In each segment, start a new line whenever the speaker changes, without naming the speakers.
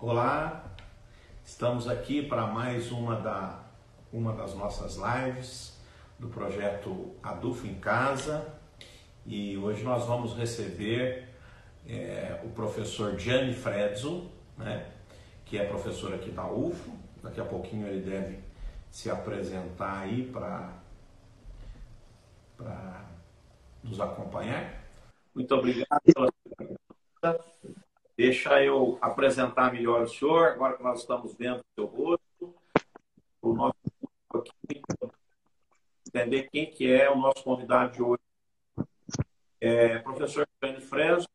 Olá, estamos aqui para mais uma das nossas lives do projeto Adufo em Casa, e hoje nós vamos receber o professor Gianni Frezzo, né, que é professor aqui da UFO. Daqui a pouquinho ele deve se apresentar aí para nos acompanhar. Muito obrigado pela sua pergunta. Deixa eu apresentar melhor o senhor, agora que nós estamos vendo o seu rosto, o nosso aqui, entender quem que é o nosso convidado de hoje. Professor Gianni Frezzo,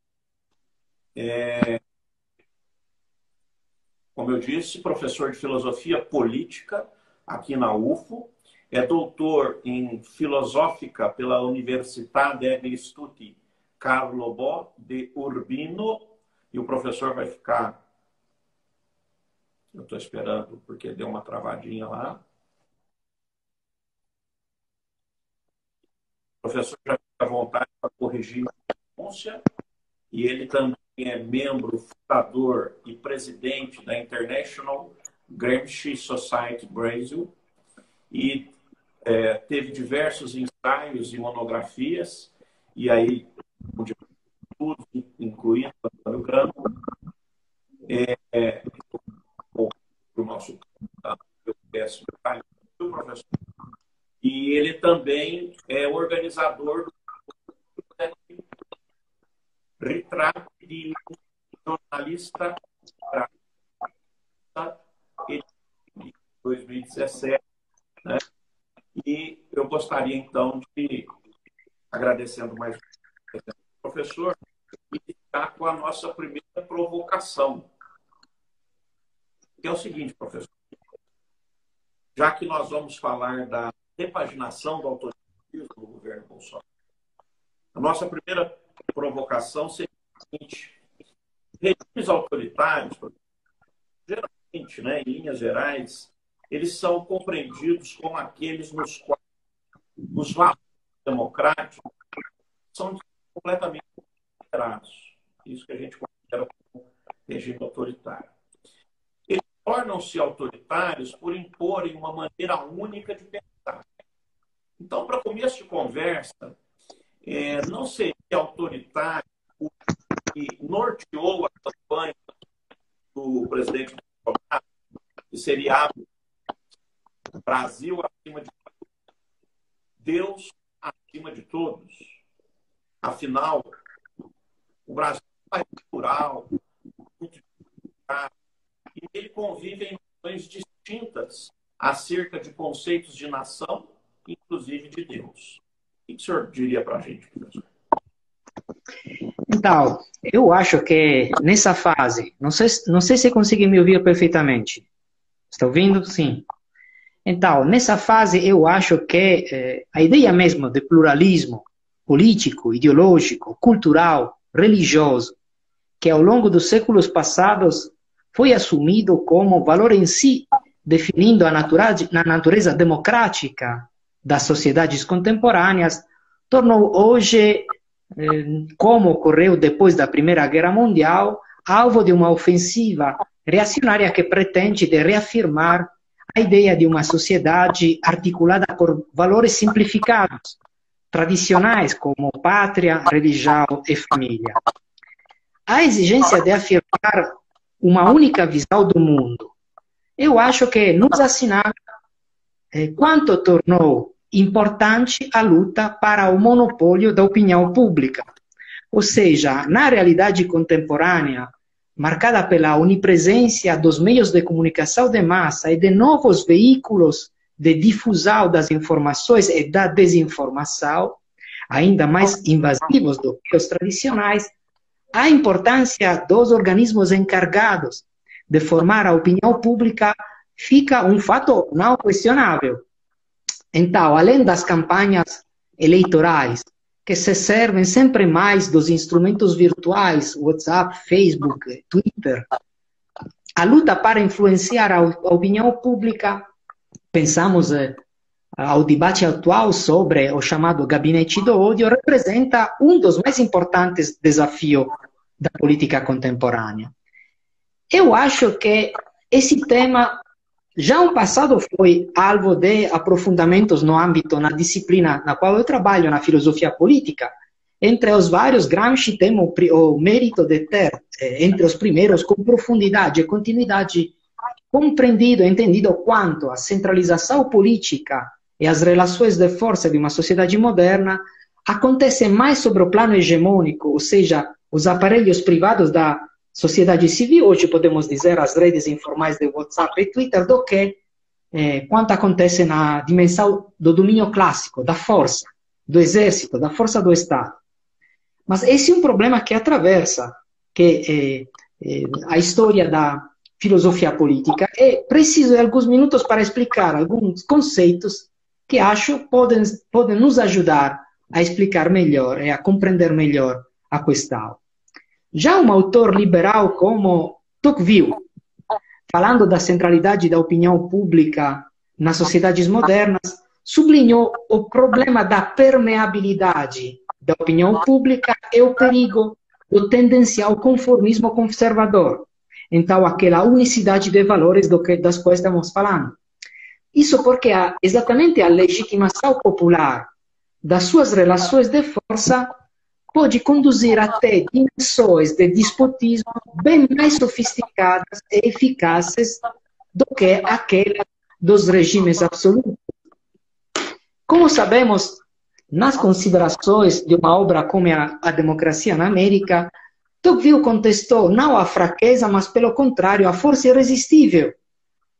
como eu disse, professor de filosofia política aqui na UFO, é doutor em filosófica pela Università degli Studi Carlo Bo de Urbino. E o professor vai ficar... Eu estou esperando porque deu uma travadinha lá. O professor já fica à vontade para corrigir a pronúncia. E ele também é membro, fundador e presidente da International Gramsci Society Brasil. E teve diversos ensaios e monografias. E aí, incluindo o Grano, o nosso professor. E ele também é organizador do Retrato de Jornalista de 2017. Né? E eu gostaria, então, de, agradecendo mais ao professor, iniciar com a nossa primeira provocação. Que é o seguinte, professor. Já que nós vamos falar da repaginação do autoritarismo do governo Bolsonaro, a nossa primeira provocação seria a seguinte: regimes autoritários, geralmente, né, em linhas gerais, eles são compreendidos como aqueles nos quais os valores democráticos são completamente alterados. Isso que a gente considera como regime autoritário. Eles tornam-se autoritários por imporem uma maneira única de pensar. Então, para começo de conversa, não seria autoritário o que norteou a campanha do presidente Bolsonaro, que seria Brasil acima de tudo, Deus acima de todos. Afinal, o Brasil é plural, muito diverso, e ele convive em noções distintas acerca de conceitos de nação, inclusive de Deus. O que o senhor diria para a gente, professor?
Então, eu acho que nessa fase, não sei se consegui me ouvir perfeitamente. Está ouvindo? Sim. Então, nessa fase, eu acho que a ideia mesmo de pluralismo político, ideológico, cultural, religioso, que ao longo dos séculos passados foi assumido como valor em si, definindo a natureza democrática das sociedades contemporâneas, tornou hoje, como ocorreu depois da Primeira Guerra Mundial, alvo de uma ofensiva reacionária que pretende reafirmar a ideia de uma sociedade articulada por valores simplificados, tradicionais como pátria, religião e família. A exigência de afirmar uma única visão do mundo, eu acho que nos assinala quanto tornou importante a luta para o monopólio da opinião pública. Ou seja, na realidade contemporânea, marcada pela onipresença dos meios de comunicação de massa e de novos veículos de difusão das informações e da desinformação, ainda mais invasivos do que os tradicionais, a importância dos organismos encarregados de formar a opinião pública fica um fato não questionável. Então, além das campanhas eleitorais, que se servem sempre mais dos instrumentos virtuais, WhatsApp, Facebook, Twitter, a luta para influenciar a opinião pública, pensamos ao debate atual sobre o chamado gabinete do ódio, representa um dos mais importantes desafios da política contemporânea. eu acho que esse tema já no passado foi alvo de aprofundamentos no âmbito, na disciplina na qual eu trabalho, na filosofia política. Entre os vários, Gramsci tem o mérito de ter, entre os primeiros, com profundidade e continuidade, compreendido e entendido quanto a centralização política e as relações de força de uma sociedade moderna acontecem mais sobre o plano hegemônico, ou seja, os aparelhos privados da sociedade civil, hoje podemos dizer as redes informais de WhatsApp e Twitter, do que quanto acontece na dimensão do domínio clássico, da força, do exército, da força do Estado. Mas esse é um problema que atravessa a história da filosofia política, e preciso de alguns minutos para explicar alguns conceitos que acho podem nos ajudar a explicar melhor e a compreender melhor a questão. Já um autor liberal como Tocqueville, falando da centralidade da opinião pública nas sociedades modernas, sublinhou o problema da permeabilidade da opinião pública e o perigo do tendencial conformismo conservador. Então, aquela unicidade de valores das quais estamos falando. Isso porque exatamente a legitimação popular das suas relações de força pode conduzir até dimensões de despotismo bem mais sofisticadas e eficazes do que aquelas dos regimes absolutos. Como sabemos, nas considerações de uma obra como a Democracia na América, Tocqueville contestou não a fraqueza, mas, pelo contrário, a força irresistível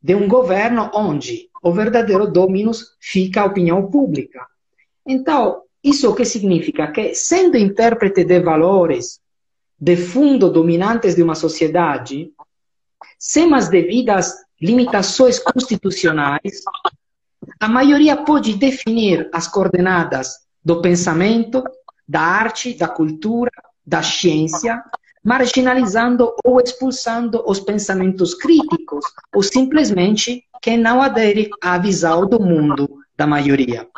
de um governo onde o verdadeiro dominus fica a opinião pública. Então, isso o que significa? Que, sendo intérprete de valores de fundo dominantes de uma sociedade, sem as devidas limitações constitucionais, a maioria pode definir as coordenadas do pensamento, da arte, da cultura, da ciência, marginalizando ou expulsando os pensamentos críticos, ou simplesmente quem não adere à visão do mundo da maioria.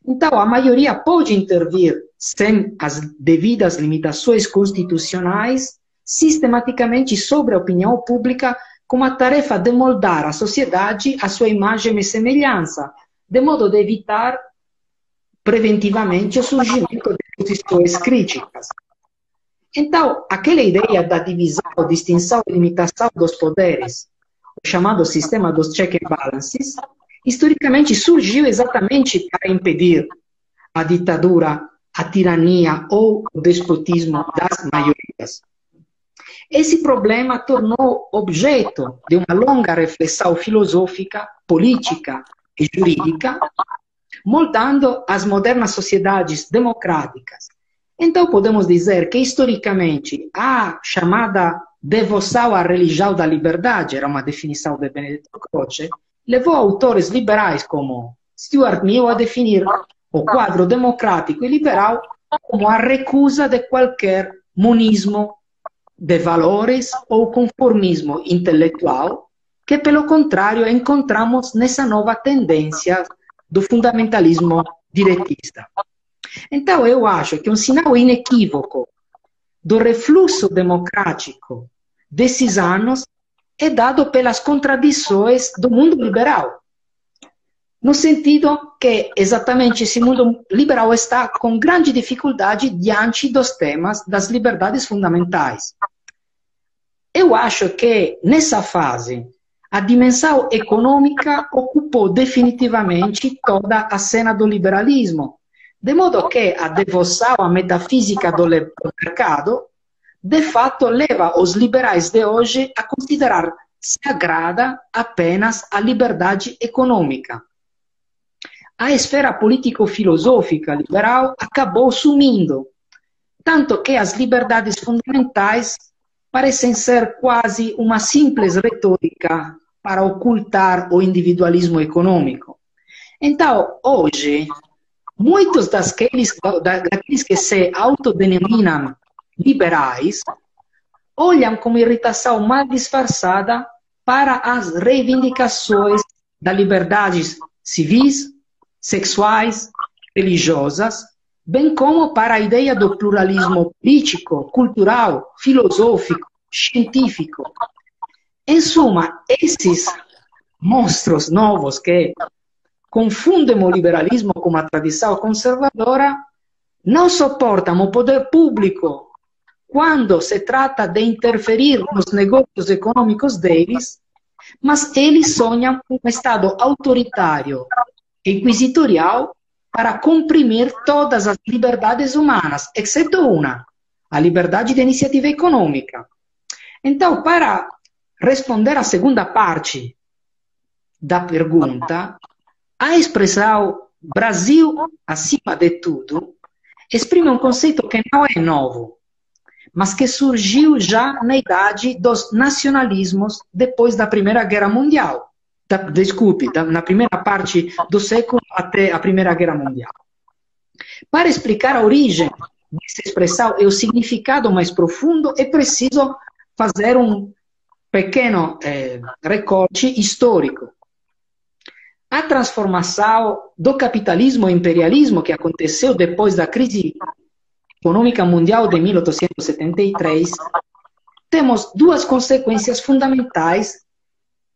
Então, a maioria pode intervir sem as devidas limitações constitucionais, sistematicamente sobre a opinião pública, com a tarefa de moldar a sociedade à sua imagem e semelhança, de modo de evitar preventivamente o surgimento de posições críticas. Então, aquela ideia da divisão, distinção e limitação dos poderes, o chamado sistema dos check and balances, historicamente surgiu exatamente para impedir a ditadura, a tirania ou o despotismo das maiorias. Esse problema tornou objeto de uma longa reflexão filosófica, política e jurídica, moldando as modernas sociedades democráticas. Então, podemos dizer que, historicamente, a chamada devoção à religião da liberdade, era uma definição de Benedetto Croce, levou autores liberais como Stuart Mill a definir o quadro democrático e liberal como a recusa de qualquer monismo de valores ou conformismo intelectual, que, pelo contrário, encontramos nessa nova tendência do fundamentalismo diretista. Então, eu acho que um sinal inequívoco do refluxo democrático desses anos é dado pelas contradições do mundo liberal. No sentido que exatamente esse mundo liberal está com grande dificuldade diante dos temas das liberdades fundamentais. Eu acho que, nessa fase, a dimensão econômica ocupou definitivamente toda a cena do liberalismo, de modo que a devoção à metafísica do mercado, de fato, leva os liberais de hoje a considerar sagrada apenas a liberdade econômica. A esfera político-filosófica liberal acabou sumindo, tanto que as liberdades fundamentais parecem ser quase uma simples retórica para ocultar o individualismo econômico. Então, hoje, muitos daqueles que se autodenominam liberais olham com irritação mal disfarçada para as reivindicações das liberdades civis, sexuais, religiosas, bem como para a ideia do pluralismo político, cultural, filosófico, científico. Em suma, esses monstros novos que confundem o liberalismo com uma tradição conservadora não suportam o poder público quando se trata de interferir nos negócios econômicos deles, mas eles sonham um Estado autoritário e inquisitorial para comprimir todas as liberdades humanas, exceto uma, a liberdade de iniciativa econômica. Então, para responder à segunda parte da pergunta, a expressão Brasil acima de tudo exprime um conceito que não é novo, mas que surgiu já na idade dos nacionalismos depois da Primeira Guerra Mundial. Na primeira parte do século até a Primeira Guerra Mundial. Para explicar a origem dessa expressão e o significado mais profundo, é preciso fazer um pequeno recorte histórico. A transformação do capitalismo e imperialismo que aconteceu depois da crise econômica mundial de 1873, temos duas consequências fundamentais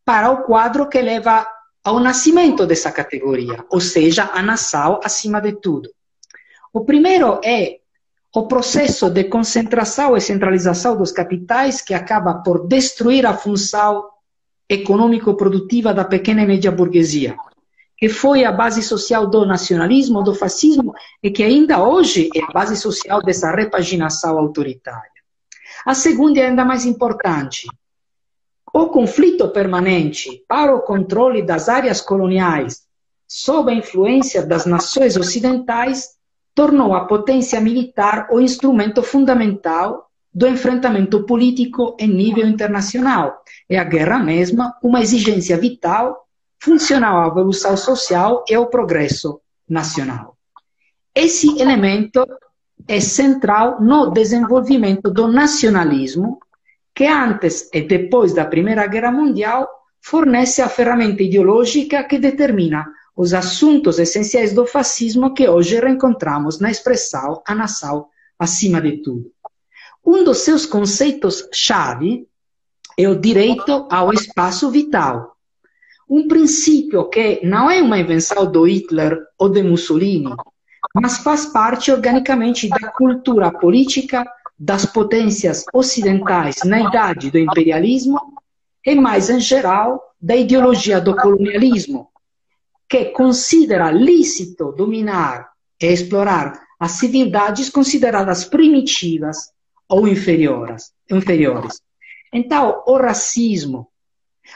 para o quadro que leva ao nascimento dessa categoria, ou seja, a nação acima de tudo. O primeiro é o processo de concentração e centralização dos capitais que acaba por destruir a função econômico-produtiva da pequena e média burguesia, que foi a base social do nacionalismo, do fascismo, e que ainda hoje é a base social dessa repaginação autoritária. A segunda é ainda mais importante. O conflito permanente para o controle das áreas coloniais sob a influência das nações ocidentais tornou a potência militar o instrumento fundamental do enfrentamento político em nível internacional. É a guerra mesma uma exigência vital, funcional à evolução social e ao progresso nacional. Esse elemento é central no desenvolvimento do nacionalismo, que antes e depois da Primeira Guerra Mundial fornece a ferramenta ideológica que determina os assuntos essenciais do fascismo que hoje reencontramos na expressão a nação acima de tudo. Um dos seus conceitos-chave é o direito ao espaço vital, um princípio que não é uma invenção do Hitler ou de Mussolini, mas faz parte organicamente da cultura política das potências ocidentais na idade do imperialismo e, mais em geral, da ideologia do colonialismo, que considera lícito dominar e explorar as civilidades consideradas primitivas ou inferiores. Então, o racismo,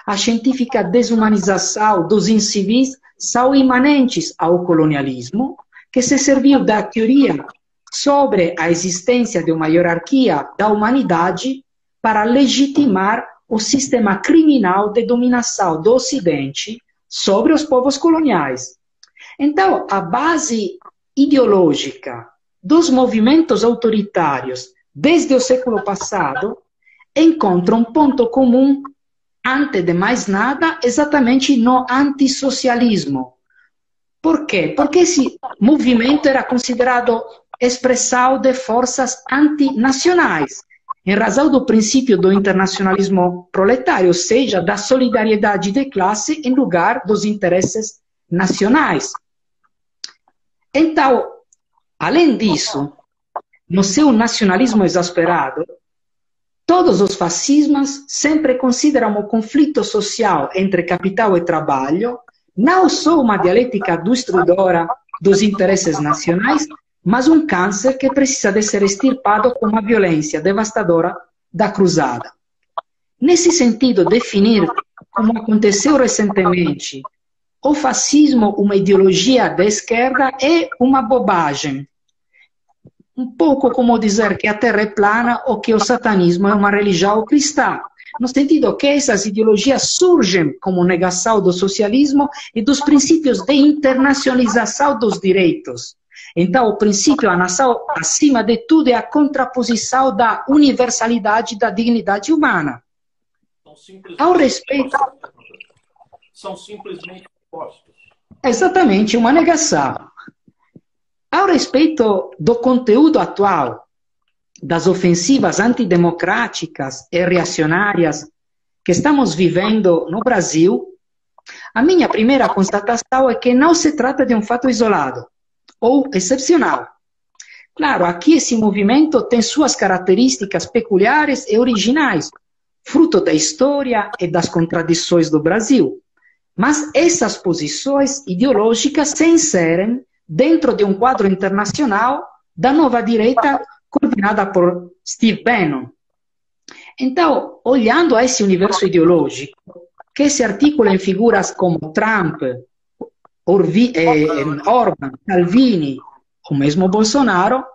a científica desumanização dos incivis são imanentes ao colonialismo, que se serviu da teoria sobre a existência de uma hierarquia da humanidade para legitimar o sistema criminal de dominação do Ocidente sobre os povos coloniais. Então, a base ideológica dos movimentos autoritários desde o século passado encontra um ponto comum, antes de mais nada, exatamente no antissocialismo. Por quê? Porque esse movimento era considerado expressão de forças antinacionais, em razão do princípio do internacionalismo proletário, ou seja, da solidariedade de classe em lugar dos interesses nacionais. Então, além disso, no seu nacionalismo exasperado, todos os fascismos sempre consideram o conflito social entre capital e trabalho não só uma dialética destruidora dos interesses nacionais, mas um câncer que precisa de ser extirpado com a violência devastadora da cruzada. Nesse sentido, definir, como aconteceu recentemente, o fascismo uma ideologia da esquerda é uma bobagem. Um pouco como dizer que a Terra é plana ou que o satanismo é uma religião cristã, no sentido que essas ideologias surgem como negação do socialismo e dos princípios de internacionalização dos direitos. Então, o princípio, a nação acima de tudo, é a contraposição da universalidade da dignidade humana. Ao respeito...
São simplesmente opostos.
Exatamente, uma negação. Ao respeito do conteúdo atual, das ofensivas antidemocráticas e reacionárias que estamos vivendo no Brasil, a minha primeira constatação é que não se trata de um fato isolado ou excepcional. Claro, aqui esse movimento tem suas características peculiares e originais, fruto da história e das contradições do Brasil. Mas essas posições ideológicas se inserem dentro de um quadro internacional da nova direita coordenada por Steve Bannon. Então, olhando a esse universo ideológico, que se articula em figuras como Trump, Orban, Salvini, ou mesmo Bolsonaro,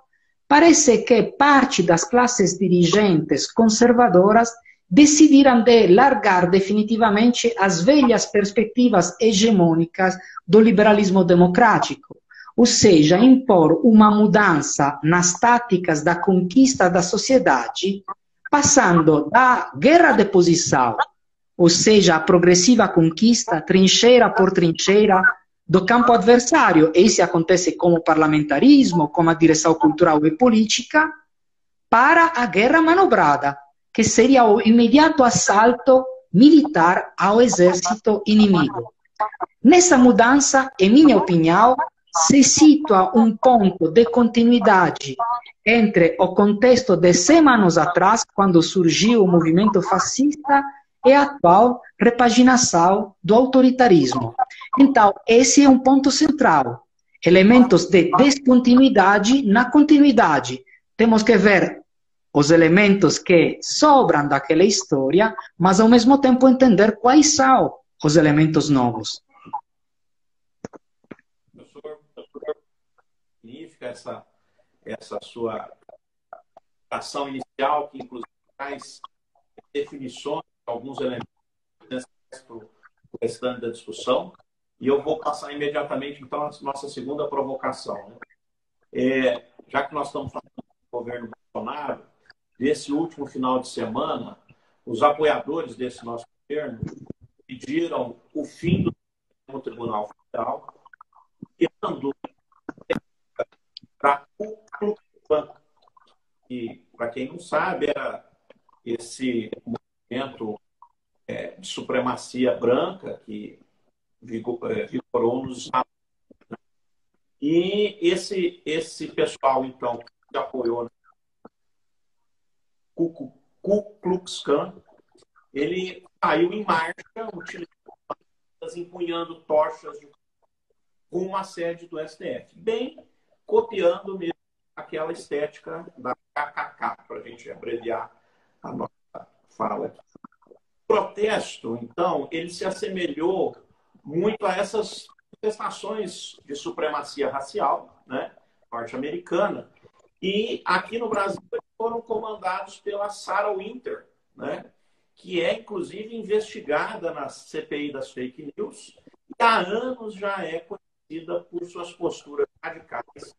parece que parte das classes dirigentes conservadoras decidiram de largar definitivamente as velhas perspectivas hegemônicas do liberalismo democrático, ou seja, impor uma mudança nas táticas da conquista da sociedade, passando da guerra de posição, ou seja, a progressiva conquista, trincheira por trincheira, do campo adversário. Isso acontece com o parlamentarismo, com a direção cultural e política, para a guerra manobrada, que seria o imediato assalto militar ao exército inimigo. Nessa mudança, em minha opinião, se situa um ponto de continuidade entre o contexto de 100 anos atrás, quando surgiu o movimento fascista, e a atual repaginação do autoritarismo. Então, esse é um ponto central. Elementos de descontinuidade na continuidade. Temos que ver os elementos que sobram daquela história, mas ao mesmo tempo entender quais são os elementos novos.
Professor, significa essa sua ação inicial, que inclusive traz definições, alguns elementos para o restante da discussão, e eu vou passar imediatamente, então, a nossa segunda provocação. Né? Já que nós estamos falando do governo Bolsonaro, desse último final de semana, os apoiadores desse nosso governo pediram o fim do Tribunal Federal, criando para o Ku Klux Klan, que, para quem não sabe, era esse movimento de supremacia branca que vigorou nos Estados Unidos. E esse pessoal, então, que apoiou o Ku Klux Klan, ele saiu em marcha, utilizando, empunhando tochas rumo à sede do STF, bem copiando mesmo aquela estética da KKK, para a gente abreviar a nossa fala aqui. O protesto, então, ele se assemelhou muito a essas manifestações de supremacia racial, né, norte-americana, e aqui no Brasil foram comandados pela Sarah Winter, né, que é, inclusive, investigada na CPI das fake news, e há anos já é conhecida por suas posturas radicais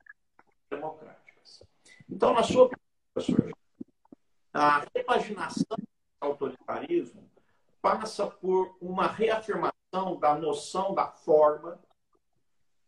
democráticas. Então, na sua opinião, professor, a repaginação do autoritarismo passa por uma reafirmação da noção da forma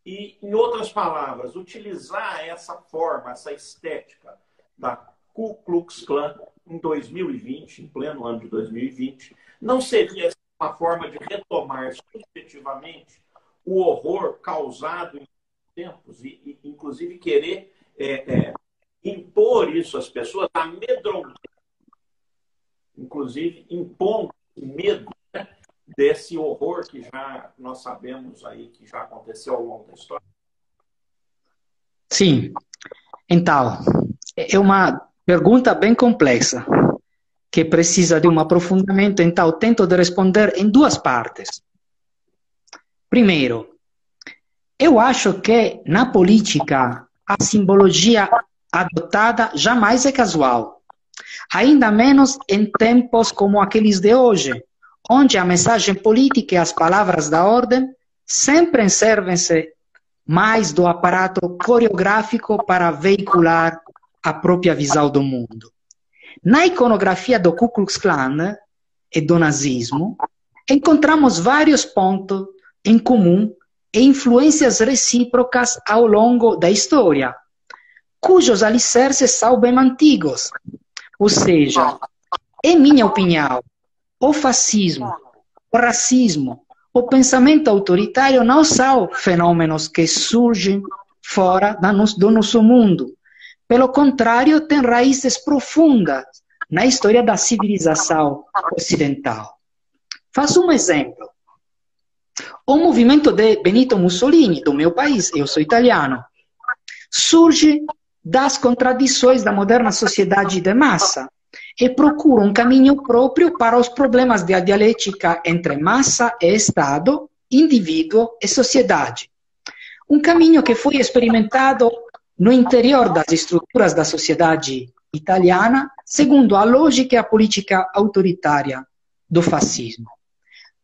e, em outras palavras, utilizar essa forma, essa estética da Ku Klux Klan em 2020, em pleno ano de 2020, não seria uma forma de retomar subjetivamente o horror causado em tempos e inclusive, querer impor isso às pessoas, amedrontar, inclusive, impondo medo, né, desse horror que já nós sabemos aí que já aconteceu ao longo da história?
Sim. Então, é uma pergunta bem complexa, que precisa de um aprofundamento, então tento de responder em duas partes. Primeiro, eu acho que na política a simbologia adotada jamais é casual, ainda menos em tempos como aqueles de hoje, onde a mensagem política e as palavras da ordem sempre servem-se mais do aparato coreográfico para veicular a própria visão do mundo. Na iconografia do Ku Klux Klan e do nazismo, encontramos vários pontos em comum e influências recíprocas ao longo da história, cujos alicerces são bem antigos. Ou seja, em minha opinião, o fascismo, o racismo, o pensamento autoritário não são fenômenos que surgem fora do nosso mundo. Pelo contrário, têm raízes profundas na história da civilização ocidental. Faço um exemplo. O movimento de Benito Mussolini, do meu país, eu sou italiano, surge das contradições da moderna sociedade de massa e procura um caminho próprio para os problemas da dialética entre massa e Estado, indivíduo e sociedade. Um caminho que foi experimentado no interior das estruturas da sociedade italiana, segundo a lógica e a política autoritária do fascismo.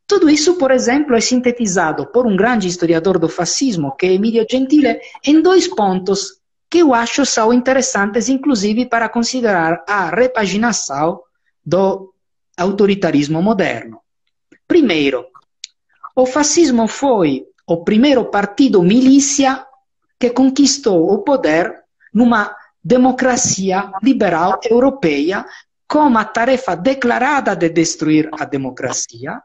Tudo isso, por exemplo, é sintetizado por um grande historiador do fascismo, que é Emilio Gentile, em 2 pontos que eu acho são interessantes, inclusive para considerar a repaginação do autoritarismo moderno. Primeiro, o fascismo foi o primeiro partido milícia que conquistou o poder numa democracia liberal europeia com a tarefa declarada de destruir a democracia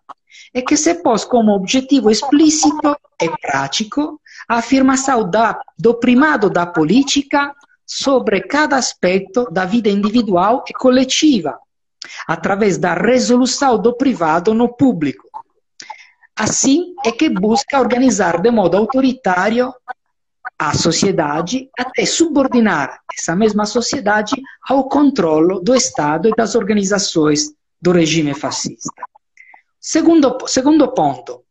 e que se pôs como objetivo explícito e prático a afirmação do primado da política sobre cada aspecto da vida individual e coletiva, através da resolução do privado no público. Assim é que busca organizar de modo autoritário a sociedade até subordinar essa mesma sociedade ao controle do Estado e das organizações do regime fascista. Segundo ponto,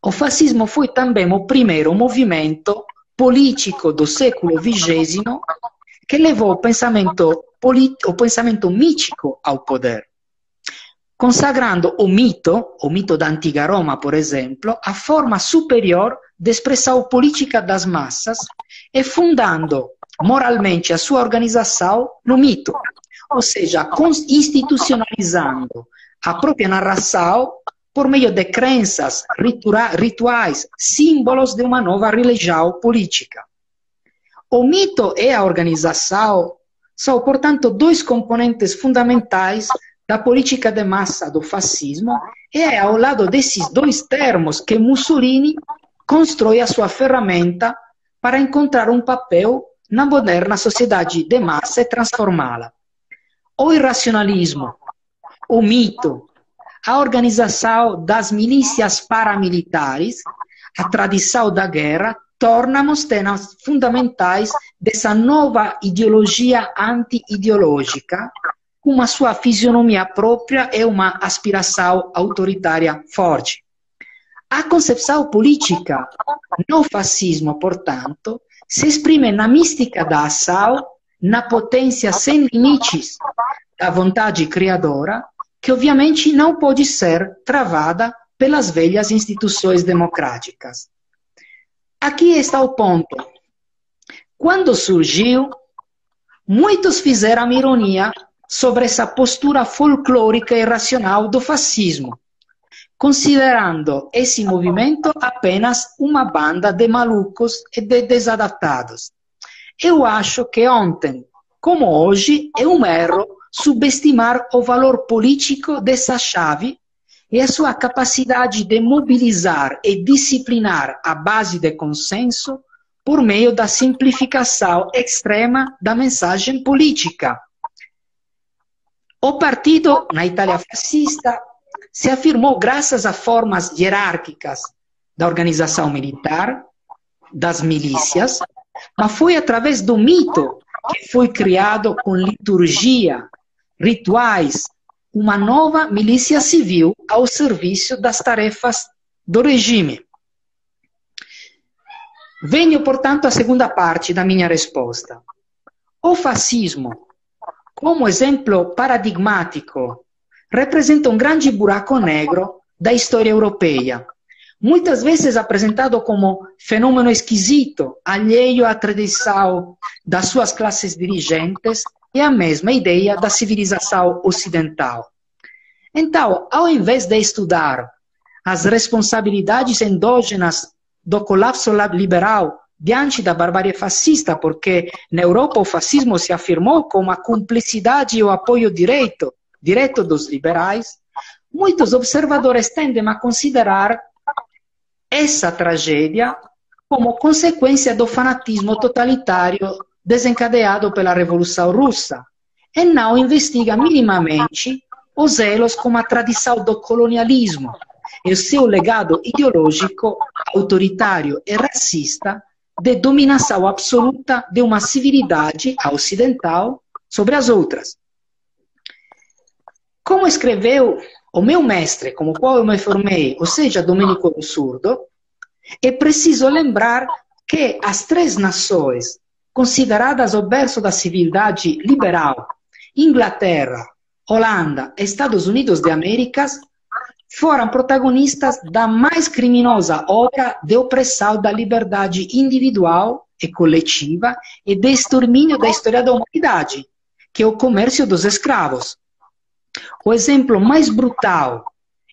o fascismo foi também o primeiro movimento político do século XX que levou o pensamento mítico ao poder, consagrando o mito da antiga Roma, por exemplo, a forma superior de expressão política das massas e fundando moralmente a sua organização no mito, ou seja, institucionalizando a própria narração por meio de crenças, rituais, símbolos de uma nova religião política. O mito e a organização são, portanto, 2 componentes fundamentais da política de massa do fascismo, e é ao lado desses 2 termos que Mussolini constrói a sua ferramenta para encontrar um papel na moderna sociedade de massa e transformá-la. O irracionalismo, o mito, a organização das milícias paramilitares, a tradição da guerra, tornam-nos temas fundamentais dessa nova ideologia anti-ideológica, com uma sua fisionomia própria e uma aspiração autoritária forte. A concepção política no fascismo, portanto, se exprime na mística da ação, na potência sem limites da vontade criadora, que obviamente não pode ser travada pelas velhas instituições democráticas. Aqui está o ponto. Quando surgiu, muitos fizeram ironia sobre essa postura folclórica e racional do fascismo, considerando esse movimento apenas uma banda de malucos e de desadaptados. Eu acho que ontem, como hoje, é um erro subestimar o valor político dessa chave e a sua capacidade de mobilizar e disciplinar a base de consenso por meio da simplificação extrema da mensagem política. O partido, na Itália fascista, se afirmou graças a formas hierárquicas da organização militar, das milícias, mas foi através do mito que foi criado com liturgia, rituais, uma nova milícia civil ao serviço das tarefas do regime. Venho, portanto, à segunda parte da minha resposta. O fascismo, como exemplo paradigmático, representa um grande buraco negro da história europeia, muitas vezes apresentado como fenômeno esquisito, alheio à tradição das suas classes dirigentes e à mesma ideia da civilização ocidental. Então, ao invés de estudar as responsabilidades endógenas do colapso liberal diante da barbárie fascista, porque na Europa o fascismo se afirmou como a cumplicidade e o apoio direto dos liberais, muitos observadores tendem a considerar essa tragédia como consequência do fanatismo totalitário desencadeado pela Revolução Russa e não investiga minimamente os elos com a tradição do colonialismo e o seu legado ideológico autoritário e racista de dominação absoluta de uma civilidade ocidental sobre as outras. Como escreveu o meu mestre, com o qual eu me formei, ou seja, Domenico Losurdo, é preciso lembrar que as três nações consideradas o berço da civilidade liberal, Inglaterra, Holanda e Estados Unidos de Américas, foram protagonistas da mais criminosa obra de opressão da liberdade individual e coletiva e de extermínio da história da humanidade, que é o comércio dos escravos. O exemplo mais brutal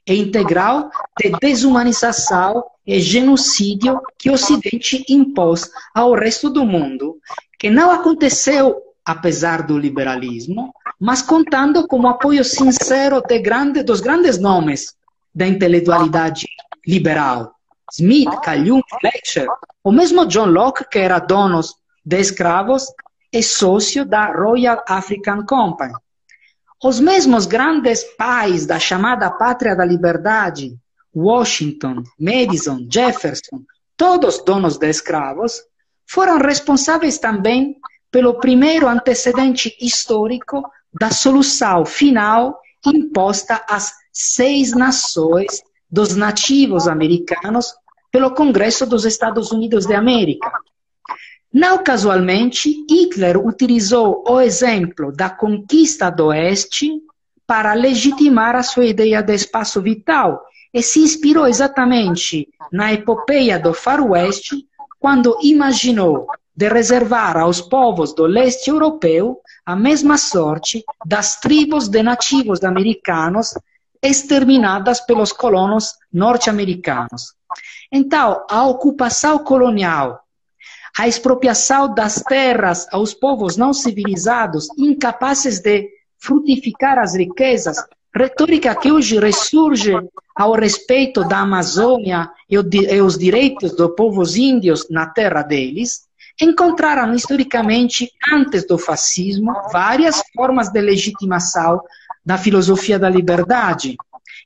e integral de desumanização e genocídio que o Ocidente impôs ao resto do mundo, que não aconteceu apesar do liberalismo, mas contando com o apoio sincero dos grandes nomes da intelectualidade liberal. Smith, Calhoun, Fletcher, o mesmo John Locke, que era dono de escravos e sócio da Royal African Company. Os mesmos grandes pais da chamada Pátria da Liberdade, Washington, Madison, Jefferson, todos donos de escravos, foram responsáveis também pelo primeiro antecedente histórico da solução final imposta às 6 nações dos nativos americanos pelo Congresso dos Estados Unidos de América. Não casualmente, Hitler utilizou o exemplo da conquista do Oeste para legitimar a sua ideia de espaço vital e se inspirou exatamente na epopeia do Faroeste quando imaginou de reservar aos povos do leste europeu a mesma sorte das tribos de nativos americanos exterminadas pelos colonos norte-americanos. Então, a ocupação colonial, a expropriação das terras aos povos não civilizados, incapazes de frutificar as riquezas, retórica que hoje ressurge ao respeito da Amazônia e os direitos dos povos índios na terra deles, encontraram historicamente, antes do fascismo, várias formas de legitimação da filosofia da liberdade,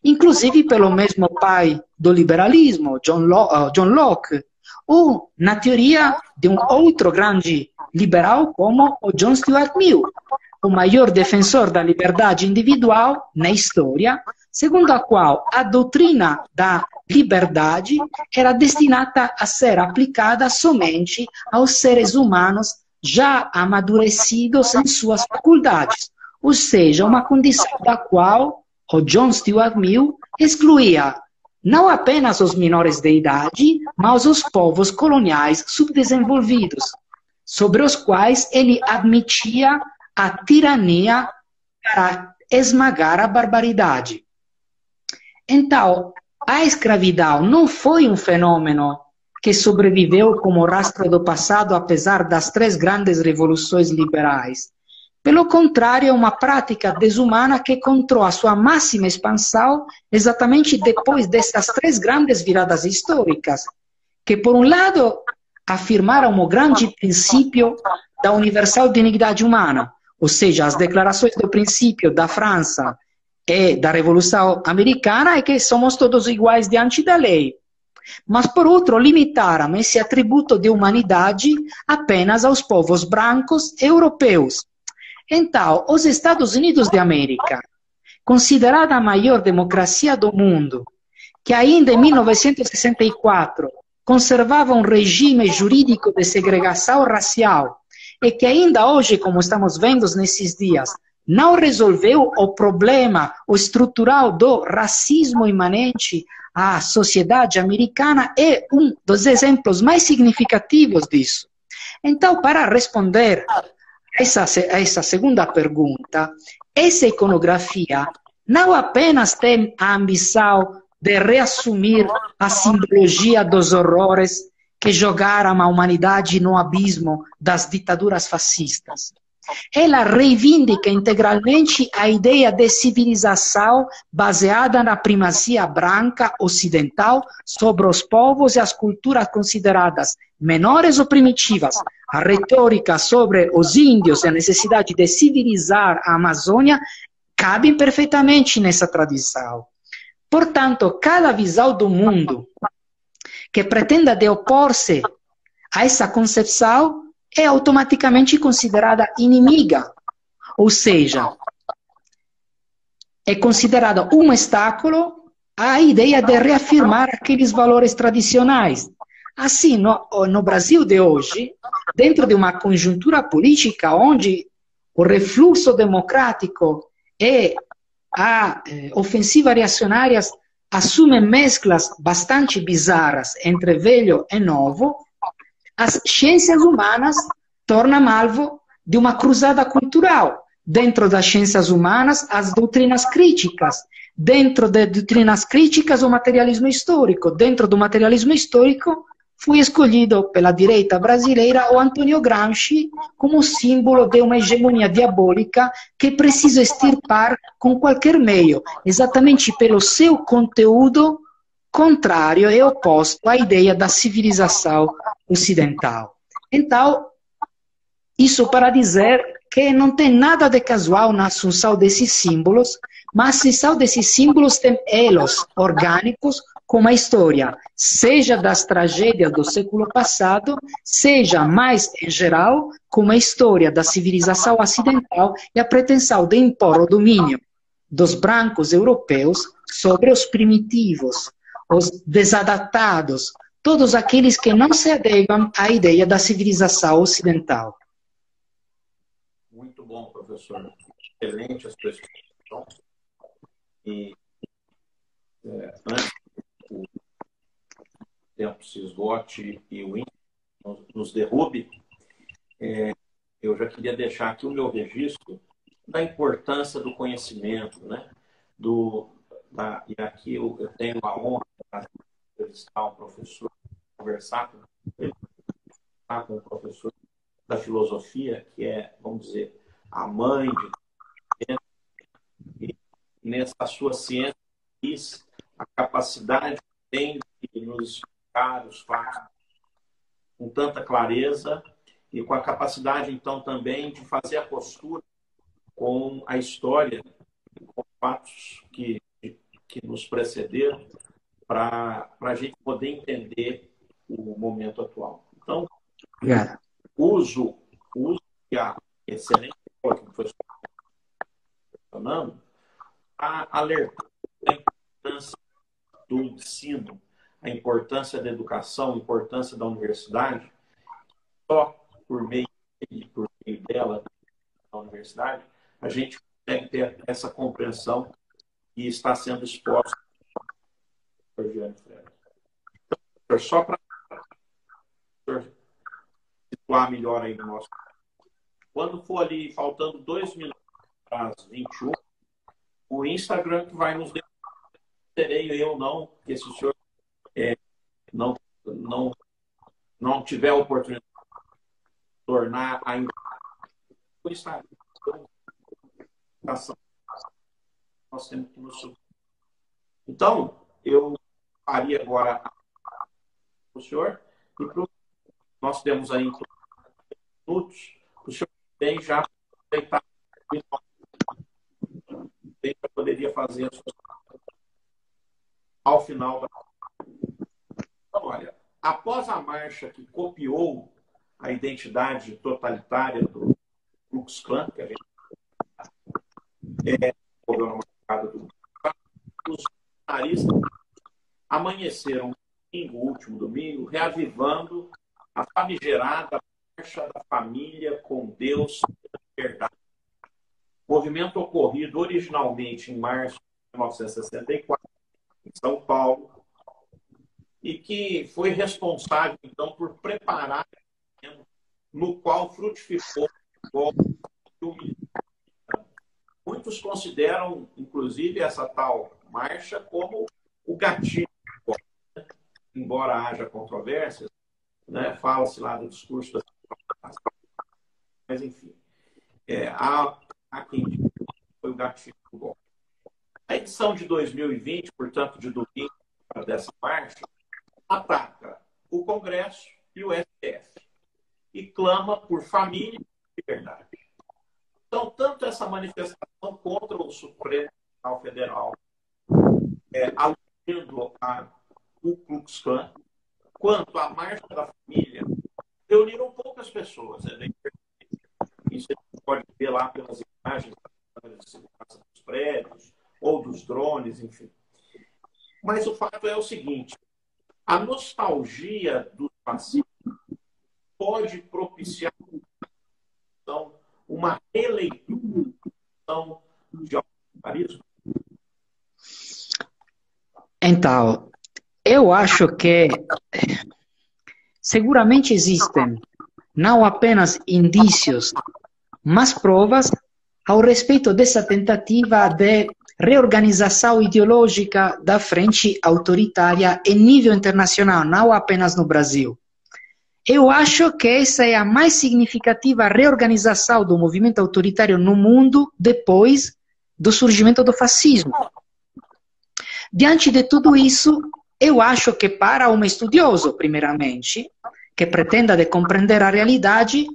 inclusive pelo mesmo pai do liberalismo, John Locke, ou na teoria de um outro grande liberal como o John Stuart Mill, o maior defensor da liberdade individual na história, segundo a qual a doutrina da liberdade era destinada a ser aplicada somente aos seres humanos já amadurecidos em suas faculdades, ou seja, uma condição da qual o John Stuart Mill excluía não apenas os menores de idade, mas os povos coloniais subdesenvolvidos, sobre os quais ele admitia a tirania para esmagar a barbaridade. Então, a escravidão não foi um fenômeno que sobreviveu como rastro do passado, apesar das 3 grandes revoluções liberais. Pelo contrário, é uma prática desumana que encontrou a sua máxima expansão exatamente depois dessas 3 grandes viradas históricas, que, por um lado, afirmaram o grande princípio da universal dignidade humana, ou seja, as declarações do princípio da França e da Revolução Americana é que somos todos iguais diante da lei. Mas, por outro, limitaram esse atributo de humanidade apenas aos povos brancos europeus. Então, os Estados Unidos de América, considerada a maior democracia do mundo, que ainda em 1964 conservava um regime jurídico de segregação racial e que ainda hoje, como estamos vendo nesses dias, não resolveu o problema estrutural do racismo imanente à sociedade americana, é um dos exemplos mais significativos disso. Então, para responder essa segunda pergunta, essa iconografia não apenas tem a ambição de reassumir a simbologia dos horrores que jogaram a humanidade no abismo das ditaduras fascistas, ela reivindica integralmente a ideia de civilização baseada na primazia branca ocidental sobre os povos e as culturas consideradas menores ou primitivas. A retórica sobre os índios e a necessidade de civilizar a Amazônia cabe perfeitamente nessa tradição. Portanto, cada visão do mundo que pretenda de opor-se a essa concepção é automaticamente considerada inimiga, ou seja, é considerada um obstáculo à ideia de reafirmar aqueles valores tradicionais. Assim, no Brasil de hoje, dentro de uma conjuntura política onde o refluxo democrático e a ofensiva reacionária assumem mesclas bastante bizarras entre velho e novo, as ciências humanas tornam alvo de uma cruzada cultural. Dentro das ciências humanas, as doutrinas críticas. Dentro das doutrinas críticas, o materialismo histórico. Dentro do materialismo histórico, foi escolhido pela direita brasileira o Antônio Gramsci como símbolo de uma hegemonia diabólica que é preciso extirpar com qualquer meio, exatamente pelo seu conteúdo contrário e oposto à ideia da civilização ocidental. Então, isso para dizer que não tem nada de casual na assunção desses símbolos, mas a assunção desses símbolos tem elos orgânicos com a história, seja das tragédias do século passado, seja mais em geral com a história da civilização ocidental e a pretensão de impor o domínio dos brancos europeus sobre os primitivos, os desadaptados, todos aqueles que não se adequam à ideia da civilização ocidental.
Muito bom, professor. Excelente a sua explicação. E antes que o tempo se esgote e o índice nos derrube, eu já queria deixar aqui o meu registro da importância do conhecimento, né? E aqui eu tenho a honra de entrevistar o professor, conversar com o professor da filosofia, que é, vamos dizer, a mãe de e nessa sua ciência, a capacidade que tem de nos explicar os fatos com tanta clareza e com a capacidade, então, também de fazer a postura com a história, com fatos que nos precederam, para a gente poder entender o momento atual. Então, uso que a excelente que o professor está mencionando, para alertar a importância do ensino, a importância da educação, a importância da universidade, só por meio dela, da universidade, a gente consegue ter essa compreensão que está sendo exposta por Jeane Freire. Então, só para situar melhor aí no nosso. Quando for ali, faltando 2 minutos para as 21, o Instagram que vai nos deixar, terei eu não, porque se o senhor não tiver a oportunidade de tornar ainda o Instagram, nós temos que nos subir. Então, eu faria agora para o senhor, e nós temos aí minutos, o senhor tem já aproveitar, poderia fazer ao final da. Então, olha, após a marcha que copiou a identidade totalitária do Ku Klux Klan, que a gente ocorreu na madrugada do os bolsonaristas amanheceram no último domingo, reavivando a famigerada marcha da família com Deus e verdade. Movimento ocorrido originalmente em março de 1964, em São Paulo, e que foi responsável, então, por preparar no qual frutificou o golpe militar. Muitos consideram, inclusive, essa tal marcha como o gatilho, embora haja controvérsias, né? Fala-se lá do discurso da... Mas, enfim. há quem diga que foi o gatilho do golpe. A edição de 2020, portanto, de domingo dessa marcha, ataca o Congresso e o STF e clama por família e liberdade. Então, tanto essa manifestação contra o Supremo Tribunal Federal, aludindo a Ku Klux Klan, quanto a Marcha da Família, reuniram poucas pessoas. Isso a gente pode ver lá pelas imagens das câmeras de segurança dos prédios, ou dos drones, enfim. Mas o fato é o seguinte, a nostalgia do fascismo pode propiciar uma releitura de autoritarismo?
Então, eu acho que seguramente existem não apenas indícios, mas provas ao respeito dessa tentativa de reorganização ideológica da frente autoritária em nível internacional, não apenas no Brasil. Eu acho que essa é a mais significativa reorganização do movimento autoritário no mundo depois do surgimento do fascismo. Diante de tudo isso, eu acho que para um estudioso, primeiramente, que pretenda de compreender a realidade,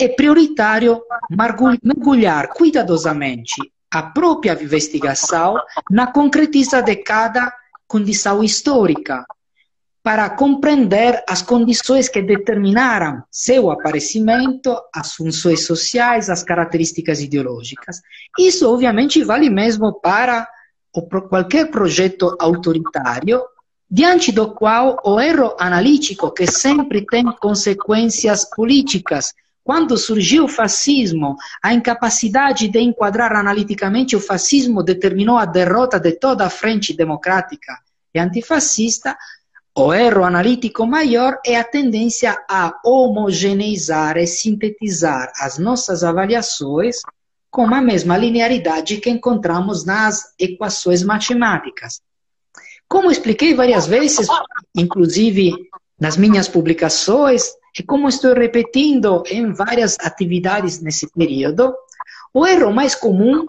é prioritário mergulhar cuidadosamente a própria investigação na concretização de cada condição histórica, para compreender as condições que determinaram seu aparecimento, as funções sociais, as características ideológicas. Isso, obviamente, vale mesmo para qualquer projeto autoritário, diante do qual o erro analítico, que sempre tem consequências políticas. Quando surgiu o fascismo, a incapacidade de enquadrar analiticamente o fascismo determinou a derrota de toda a frente democrática e antifascista. O erro analítico maior é a tendência a homogeneizar e sintetizar as nossas avaliações com a mesma linearidade que encontramos nas equações matemáticas. Como expliquei várias vezes, inclusive nas minhas publicações, e como estou repetindo em várias atividades nesse período, o erro mais comum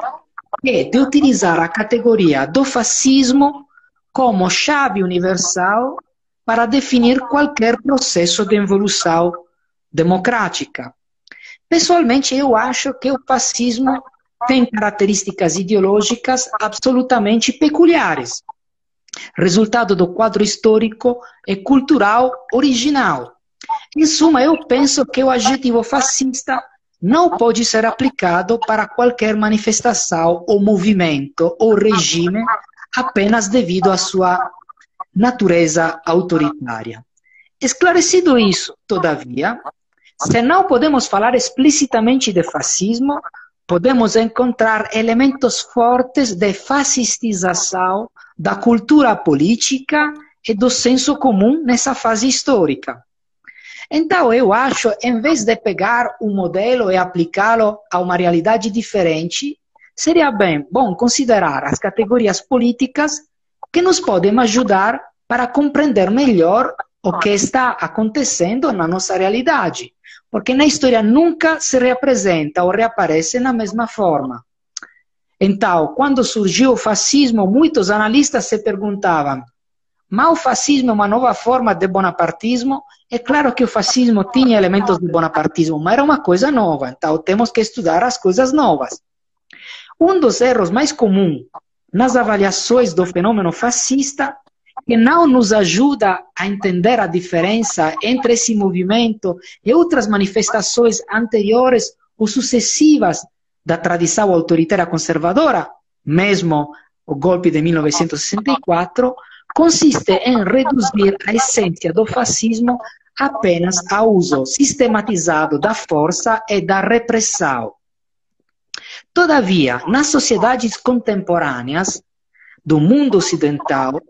é de utilizar a categoria do fascismo como chave universal para definir qualquer processo de evolução democrática. Pessoalmente, eu acho que o fascismo tem características ideológicas absolutamente peculiares, resultado do quadro histórico e cultural original. Em suma, eu penso que o adjetivo fascista não pode ser aplicado para qualquer manifestação ou movimento ou regime apenas devido à sua natureza autoritária. Esclarecido isso, todavia, se não podemos falar explicitamente de fascismo, podemos encontrar elementos fortes de fascistização da cultura política e do senso comum nessa fase histórica. Então, eu acho, em vez de pegar um modelo e aplicá-lo a uma realidade diferente, seria bom considerar as categorias políticas que nos podem ajudar para compreender melhor o que está acontecendo na nossa realidade. Porque na história nunca se reapresenta ou reaparece na mesma forma. Então, quando surgiu o fascismo, muitos analistas se perguntavam: mas o fascismo é uma nova forma de bonapartismo? É claro que o fascismo tinha elementos de bonapartismo, mas era uma coisa nova, então temos que estudar as coisas novas. Um dos erros mais comuns nas avaliações do fenômeno fascista, que não nos ajuda a entender a diferença entre esse movimento e outras manifestações anteriores ou sucessivas da tradição autoritária conservadora, mesmo o golpe de 1964, consiste em reduzir a essência do fascismo apenas ao uso sistematizado da força e da repressão. Todavia, nas sociedades contemporâneas do mundo ocidental,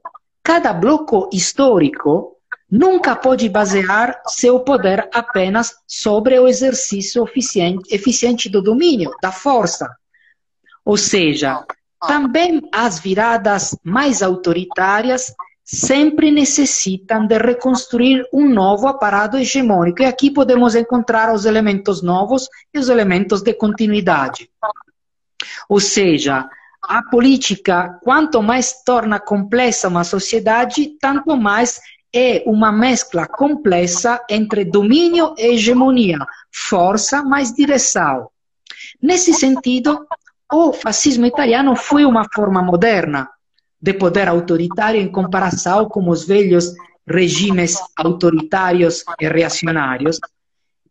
cada bloco histórico nunca pode basear seu poder apenas sobre o exercício eficiente do domínio, da força. Ou seja, também as viradas mais autoritárias sempre necessitam de reconstruir um novo aparato hegemônico. E aqui podemos encontrar os elementos novos e os elementos de continuidade. Ou seja, a política, quanto mais torna complexa uma sociedade, tanto mais é uma mescla complexa entre domínio e hegemonia, força mais direção. Nesse sentido, o fascismo italiano foi uma forma moderna de poder autoritário em comparação com os velhos regimes autoritários e reacionários.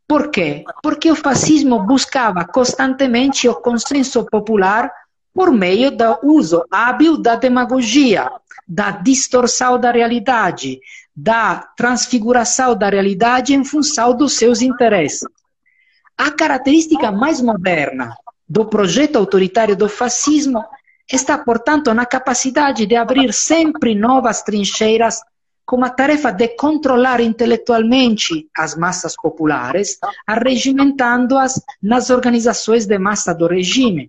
Por quê? Porque o fascismo buscava constantemente o consenso popular por meio do uso hábil da demagogia, da distorção da realidade, da transfiguração da realidade em função dos seus interesses. A característica mais moderna do projeto autoritário do fascismo está, portanto, na capacidade de abrir sempre novas trincheiras com a tarefa de controlar intelectualmente as massas populares, arregimentando-as nas organizações de massa do regime.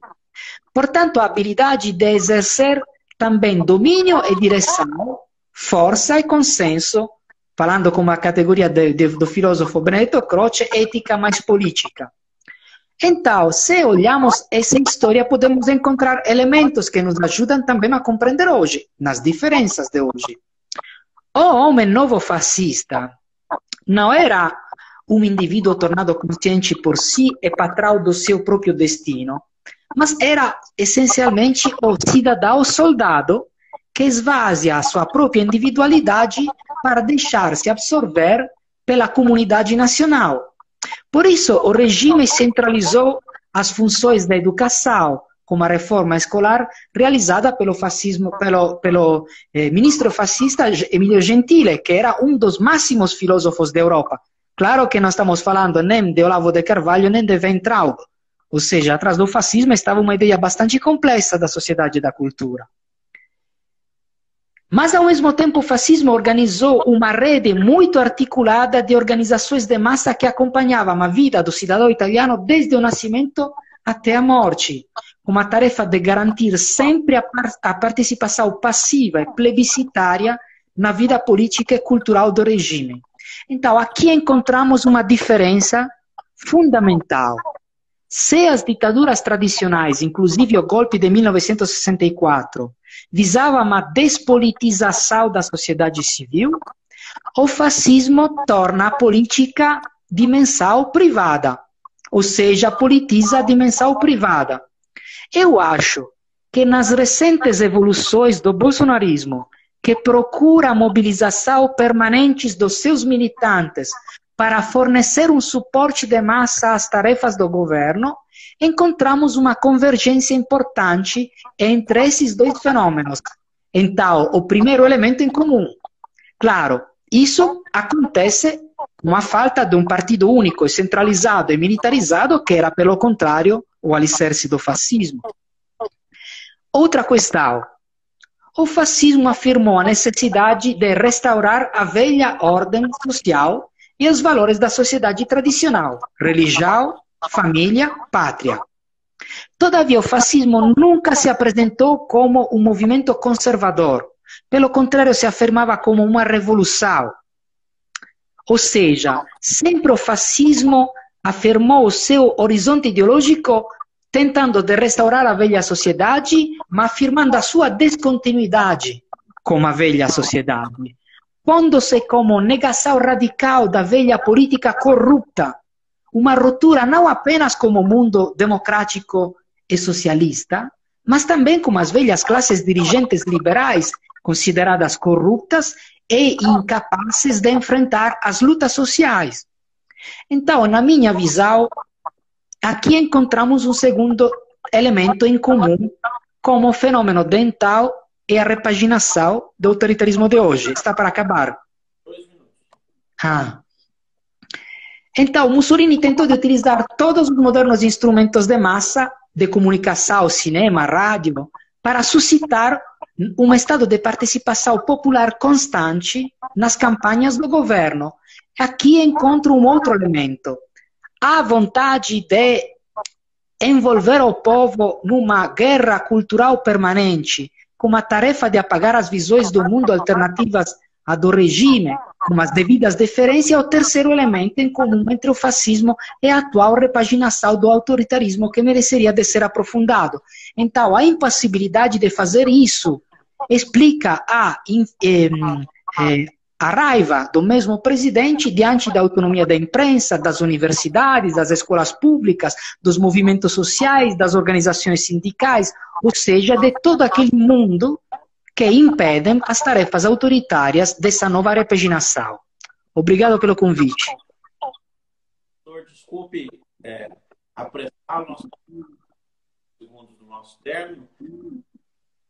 Portanto, a habilidade de exercer também domínio e direção, força e consenso, falando como a categoria do filósofo Benedetto Croce, ética mais política. Então, se olhamos essa história, podemos encontrar elementos que nos ajudam também a compreender hoje, nas diferenças de hoje. O homem novo fascista não era um indivíduo tornado consciente por si e patrão do seu próprio destino, mas era essencialmente o cidadão soldado que esvazia a sua própria individualidade para deixar-se absorver pela comunidade nacional. Por isso, o regime centralizou as funções da educação, como a reforma escolar realizada pelo fascismo, pelo ministro fascista Emilio Gentile, que era um dos máximos filósofos da Europa. Claro que não estamos falando nem de Olavo de Carvalho, nem de Weintraub. Ou seja, atrás do fascismo estava uma ideia bastante complexa da sociedade e da cultura. Mas, ao mesmo tempo, o fascismo organizou uma rede muito articulada de organizações de massa que acompanhavam a vida do cidadão italiano desde o nascimento até a morte, com a tarefa de garantir sempre a participação passiva e plebiscitária na vida política e cultural do regime. Então, aqui encontramos uma diferença fundamental. Se as ditaduras tradicionais, inclusive o golpe de 1964, visavam a despolitização da sociedade civil, o fascismo torna a política dimensão privada, ou seja, politiza a dimensão privada. Eu acho que nas recentes evoluções do bolsonarismo, que procura a mobilização permanente dos seus militantes para fornecer um suporte de massa às tarefas do governo, encontramos uma convergência importante entre esses dois fenômenos. Então, o primeiro elemento em comum. Claro, isso acontece com a falta de um partido único, centralizado e militarizado, que era, pelo contrário, o alicerce do fascismo. Outra questão. O fascismo afirmou a necessidade de restaurar a velha ordem social e os valores da sociedade tradicional, religião, família, pátria. Todavia, o fascismo nunca se apresentou como um movimento conservador. Pelo contrário, se afirmava como uma revolução. Ou seja, sempre o fascismo afirmou o seu horizonte ideológico tentando de restaurar a velha sociedade, mas afirmando a sua descontinuidade com a velha sociedade. Pondo-se como negação radical da velha política corrupta, uma ruptura não apenas com o mundo democrático e socialista, mas também com as velhas classes dirigentes liberais, consideradas corruptas e incapazes de enfrentar as lutas sociais. Então, na minha visão, aqui encontramos um segundo elemento em comum, como o fenômeno dental e a repaginação do autoritarismo de hoje. Está para acabar. Então, Mussolini tentou de utilizar todos os modernos instrumentos de massa, de comunicação, cinema, rádio, para suscitar um estado de participação popular constante nas campanhas do governo. Aqui encontro um outro elemento. A vontade de envolver o povo numa guerra cultural permanente, com a tarefa de apagar as visões do mundo alternativas à do regime, com as devidas deferências, é o terceiro elemento em comum entre o fascismo e a atual repaginação do autoritarismo, que mereceria de ser aprofundado. Então, a impossibilidade de fazer isso explica a raiva do mesmo presidente diante da autonomia da imprensa, das universidades, das escolas públicas, dos movimentos sociais, das organizações sindicais, ou seja, de todo aquele mundo que impedem as tarefas autoritárias dessa nova repaginação. Obrigado pelo convite.
Desculpe apressar o nosso segundo do nosso término.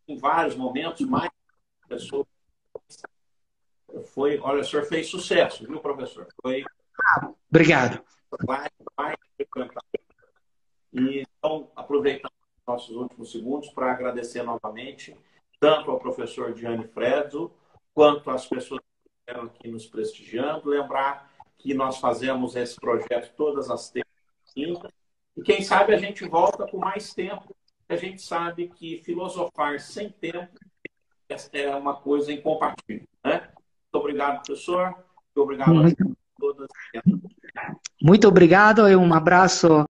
Em vários momentos, mais pessoas olha, o senhor fez sucesso, viu, professor?
Obrigado.
E então, aproveitando os nossos últimos segundos para agradecer novamente tanto ao professor Gianni Freddo, quanto às pessoas que estão aqui nos prestigiando. Lembrar que nós fazemos esse projeto todas as terças e quintas, e quem sabe a gente volta com mais tempo. A gente sabe que filosofar sem tempo é uma coisa incompatível, né? Muito obrigado, professor. Muito obrigado a todas.
Muito obrigado e um abraço.